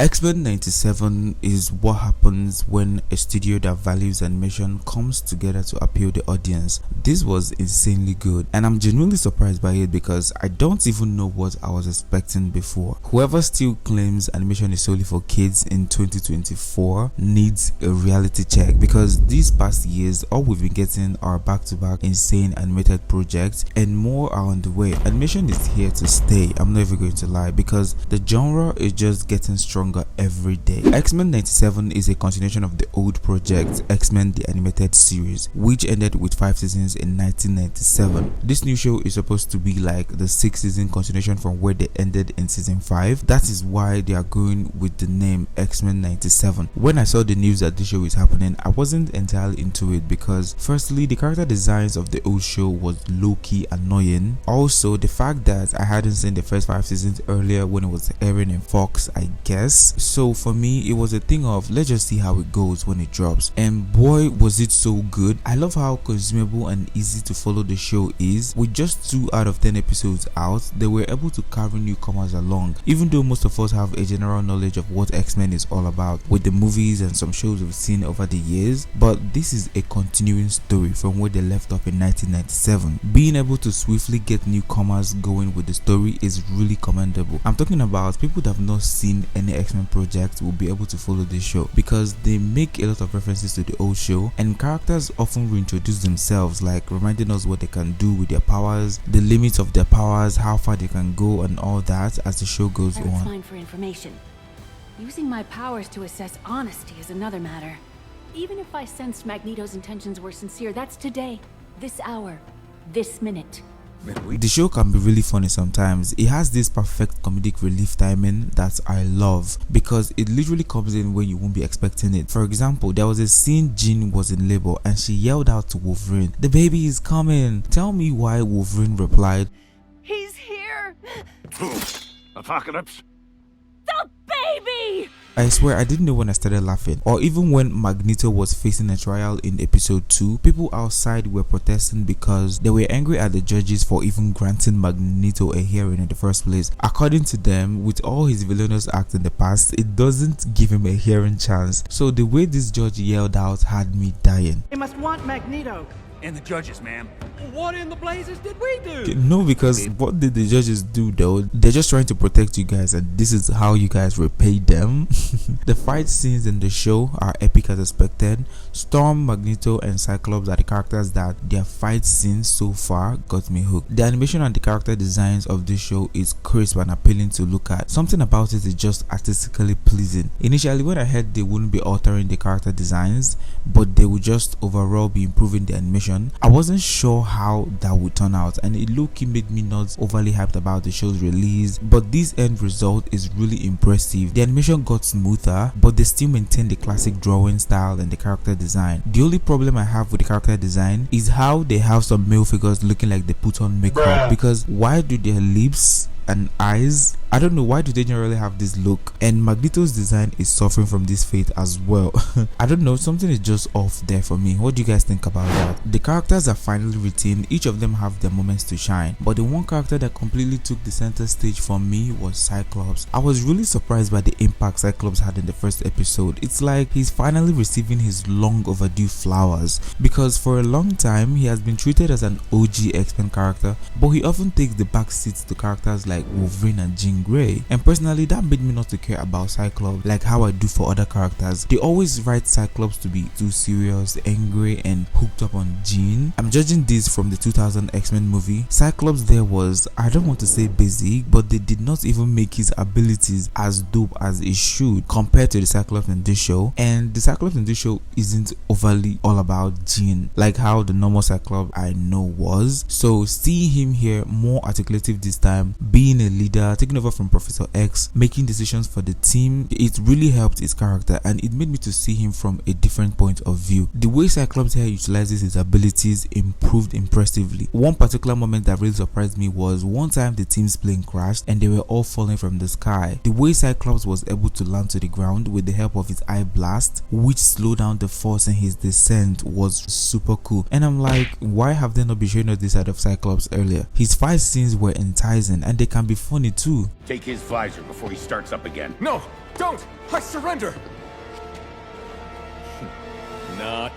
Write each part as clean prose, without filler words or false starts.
X-Men 97 is what happens when a studio that values animation comes together to appeal the audience. This was insanely good, and I'm genuinely surprised by it because I don't even know what I was expecting before. Whoever still claims animation is solely for kids in 2024 needs a reality check, because these past years all we've been getting are back-to-back insane animated projects, and more are on the way. Animation is here to stay, I'm not even going to lie, because the genre is just getting stronger every day. X-Men 97 is a continuation of the old project X-Men the Animated Series, which ended with 5 seasons in 1997. This new show is supposed to be like the 6th season continuation from where they ended in season 5. That is why they are going with the name X-Men 97. When I saw the news that this show is happening, I wasn't entirely into it because firstly, the character designs of the old show was low-key annoying. Also, the fact that I hadn't seen the first 5 seasons earlier when it was airing in Fox, I guess. So for me, it was a thing of let's just see how it goes when it drops, and boy was it so good. I love how consumable and easy to follow the show is. With just 2 out of 10 episodes out, they were able to carry newcomers along, even though most of us have a general knowledge of what X-Men is all about with the movies and some shows we've seen over the years. But this is a continuing story from where they left off in 1997. Being able to swiftly get newcomers going with the story is really commendable. I'm talking about people that have not seen any X-Men project will be able to follow this show because they make a lot of references to the old show, and characters often reintroduce themselves, like reminding us what they can do with their powers, the limits of their powers, how far they can go, and all that as the show goes on. Fine for information. Using my powers to assess honesty is another matter. Even if I sensed Magneto's intentions were sincere, that's today, this hour, this minute. The show can be really funny sometimes. It has this perfect comedic relief timing that I love because it literally comes in when you won't be expecting it. For example, there was a scene Jean was in labor and she yelled out to Wolverine, "The baby is coming." Tell me why Wolverine replied, "He's here." Apocalypse. The baby! I swear I didn't know when I started laughing. Or even when Magneto was facing a trial in episode 2, people outside were protesting because they were angry at the judges for even granting Magneto a hearing in the first place. According to them, with all his villainous acts in the past, it doesn't give him a hearing chance. So the way this judge yelled out had me dying. They must want Magneto. And the judges, ma'am. What in the blazes did we do? No, because what did the judges do though? They're just trying to protect you guys, and this is how you guys repay them. The fight scenes in the show are epic as expected. Storm, Magneto, and Cyclops are the characters that their fight scenes so far got me hooked. The animation and the character designs of this show is crisp and appealing to look at. Something about it is just artistically pleasing. Initially, when I heard they wouldn't be altering the character designs, but they would just overall be improving the animation, I wasn't sure how that would turn out, and it low-key made me not overly hyped about the show's release, but this end result is really impressive. The animation got smoother, but they still maintain the classic drawing style and the character design. The only problem I have with the character design is how they have some male figures looking like they put on makeup, because why do their lips and eyes, I don't know, why do they generally have this look? And Magneto's design is suffering from this fate as well. I don't know, something is just off there for me. What do you guys think about that? The characters are finally written, each of them have their moments to shine, but the one character that completely took the center stage for me was Cyclops. I was really surprised by the impact Cyclops had in the first episode. It's like he's finally receiving his long overdue flowers, because for a long time he has been treated as an OG X-Men character, but he often takes the back seats to characters like Wolverine and Jean Grey, and personally that made me not to care about Cyclops like how I do for other characters. They always write Cyclops to be too serious, angry, and hooked up on Jean. I'm judging this from the 2000 X-Men movie. Cyclops there was, I don't want to say basic, but they did not even make his abilities as dope as it should compared to the Cyclops in this show, and the Cyclops in this show isn't overly all about Jean like how the normal Cyclops I know was. So seeing him here more articulative this time, being a leader, taking over from Professor X, making decisions for the team, it really helped his character, and it made me to see him from a different point of view. The way Cyclops here utilizes his abilities improved impressively. One particular moment that really surprised me was one time the team's plane crashed and they were all falling from the sky. The way Cyclops was able to land to the ground with the help of his eye blast, which slowed down the force in his descent, was super cool. And I'm like, why have they not been showing us this side of Cyclops earlier? His fight scenes were enticing and they can be funny too. Take his visor before he starts up again. No! Don't! I surrender! Not.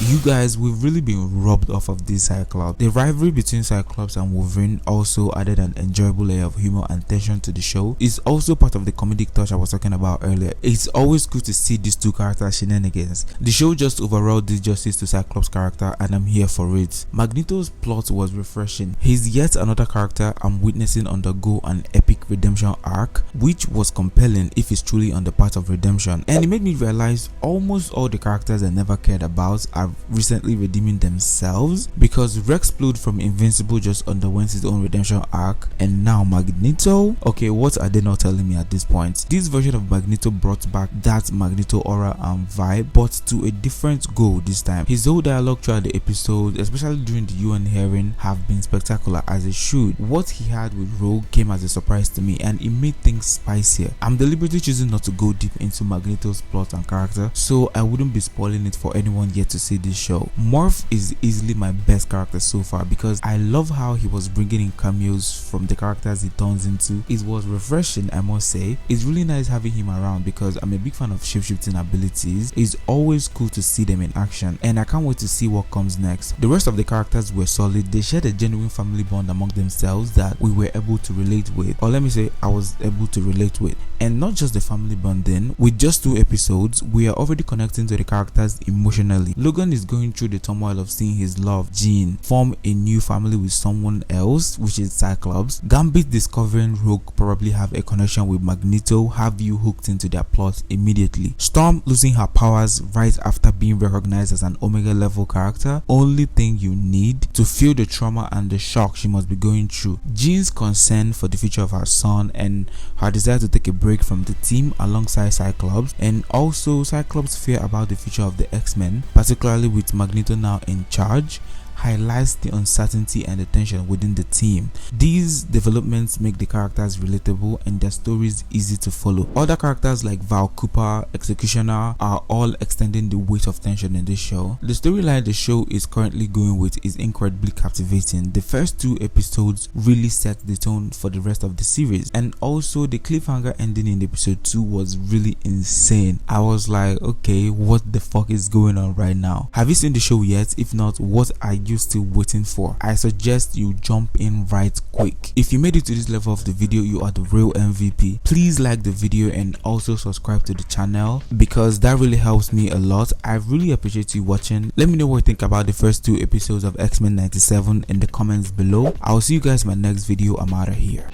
You guys, we've really been robbed off of this Cyclops. The rivalry between Cyclops and Wolverine also added an enjoyable layer of humor and tension to the show. It's also part of the comedic touch I was talking about earlier. It's always good to see these two characters shenanigans. The show just overall did justice to Cyclops' character, and I'm here for it. Magneto's plot was refreshing. He's yet another character I'm witnessing undergo an epic redemption arc, which was compelling if it's truly on the path of redemption. And it made me realize almost all the characters I never cared about are recently redeeming themselves, because Rexplode from Invincible just underwent his own redemption arc, and now Magneto. Okay, what are they not telling me at this point? This version of Magneto brought back that Magneto aura and vibe, but to a different goal this time. His whole dialogue throughout the episode, especially during the UN hearing, have been spectacular, as it should. What he had with Rogue came as a surprise to me, and it made things spicier. I'm deliberately choosing not to go deep into Magneto's plot and character, so I wouldn't be spoiling it for anyone yet to see this show. Morph is easily my best character so far, because I love how he was bringing in cameos from the characters he turns into. It was refreshing, I must say. It's really nice having him around, because I'm a big fan of shapeshifting abilities. It's always cool to see them in action, and I can't wait to see what comes next. The rest of the characters were solid. They shared a genuine family bond among themselves that we were able to relate with, or let me say I was able to relate with. And not just the family bonding, with just 2 episodes we are already connecting to the characters emotionally. Logan is going through the turmoil of seeing his love, Jean, form a new family with someone else, which is Cyclops. Gambit discovering Rogue probably have a connection with Magneto, have you hooked into their plot immediately. Storm losing her powers right after being recognized as an Omega level character, only thing you need to feel the trauma and the shock she must be going through. Jean's concern for the future of her son and her desire to take a break from the team alongside Cyclops, and also Cyclops' fear about the future of the X-Men, particularly with Magneto now in charge, highlights the uncertainty and the tension within the team. These developments make the characters relatable and their stories easy to follow. Other characters like Val Cooper, Executioner are all extending the weight of tension in this show. The storyline the show is currently going with is incredibly captivating. The first 2 episodes really set the tone for the rest of the series, and also the cliffhanger ending in episode 2 was really insane. I was like, okay, what the fuck is going on right now? Have you seen the show yet? If not, what are you still waiting for? I suggest you jump in right quick. If you made it to this level of the video, you are the real MVP. Please like the video and also subscribe to the channel, because that really helps me a lot. I really appreciate you watching. Let me know what you think about the first 2 episodes of X-Men 97 in the comments below. I'll see you guys in my next video. I'm out of here.